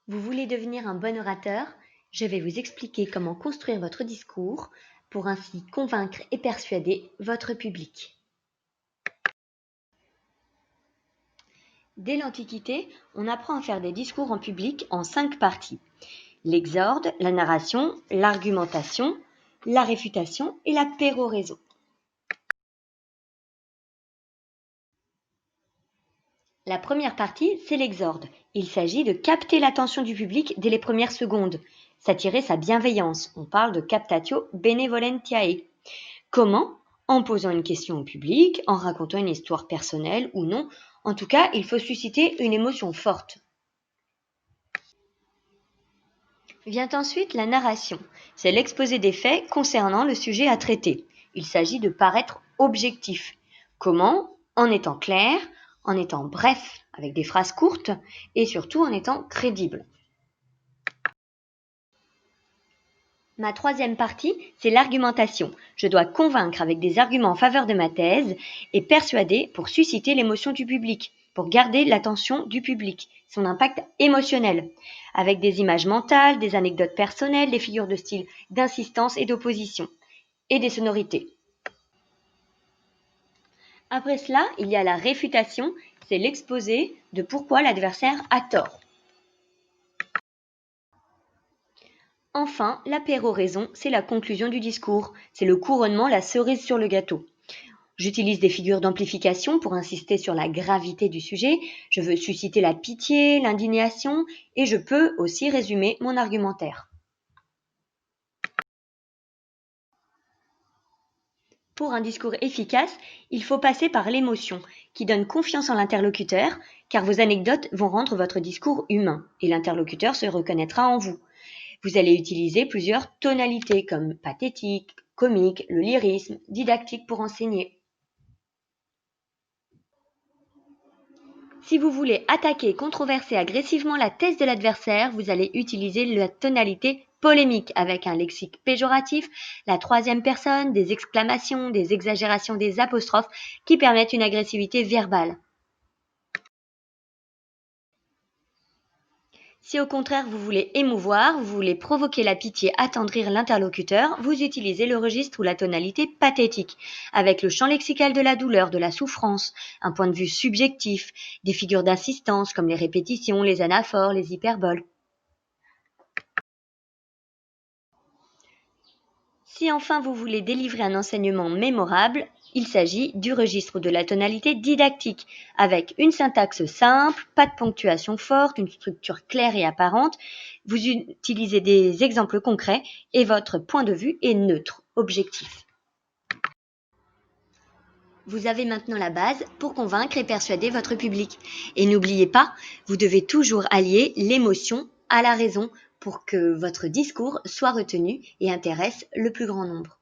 Vous voulez devenir un bon orateur? Je vais vous expliquer comment construire votre discours pour ainsi convaincre et persuader votre public. Dès l'Antiquité, on apprend à faire des discours en public en 5 parties. L'exorde, la narration, l'argumentation, la réfutation et la péroraison. La première partie, c'est l'exorde. Il s'agit de capter l'attention du public dès les premières secondes, s'attirer sa bienveillance. On parle de captatio benevolentiae. Comment? En posant une question au public, en racontant une histoire personnelle ou non. En tout cas, il faut susciter une émotion forte. Vient ensuite la narration. C'est l'exposé des faits concernant le sujet à traiter. Il s'agit de paraître objectif. Comment? En étant clair, en étant bref, avec des phrases courtes, et surtout en étant crédible. Ma troisième partie, c'est l'argumentation. Je dois convaincre avec des arguments en faveur de ma thèse et persuader pour susciter l'émotion du public, pour garder l'attention du public, son impact émotionnel, avec des images mentales, des anecdotes personnelles, des figures de style d'insistance et d'opposition, et des sonorités. Après cela, il y a la réfutation, c'est l'exposé de pourquoi l'adversaire a tort. Enfin, la péroraison, c'est la conclusion du discours, c'est le couronnement, la cerise sur le gâteau. J'utilise des figures d'amplification pour insister sur la gravité du sujet, je veux susciter la pitié, l'indignation, et je peux aussi résumer mon argumentaire. Pour un discours efficace, il faut passer par l'émotion, qui donne confiance en l'interlocuteur, car vos anecdotes vont rendre votre discours humain, et l'interlocuteur se reconnaîtra en vous. Vous allez utiliser plusieurs tonalités comme pathétique, comique, le lyrisme, didactique pour enseigner. Si vous voulez attaquer et controverser agressivement la thèse de l'adversaire, vous allez utiliser la tonalité polémique avec un lexique péjoratif, la troisième personne, des exclamations, des exagérations, des apostrophes qui permettent une agressivité verbale. Si au contraire vous voulez émouvoir, vous voulez provoquer la pitié, attendrir l'interlocuteur, vous utilisez le registre ou la tonalité pathétique, avec le champ lexical de la douleur, de la souffrance, un point de vue subjectif, des figures d'insistance comme les répétitions, les anaphores, les hyperboles. Si enfin vous voulez délivrer un enseignement mémorable, il s'agit du registre de la tonalité didactique, avec une syntaxe simple, pas de ponctuation forte, une structure claire et apparente. Vous utilisez des exemples concrets et votre point de vue est neutre, objectif. Vous avez maintenant la base pour convaincre et persuader votre public. Et n'oubliez pas, vous devez toujours allier l'émotion à la raison pour que votre discours soit retenu et intéresse le plus grand nombre.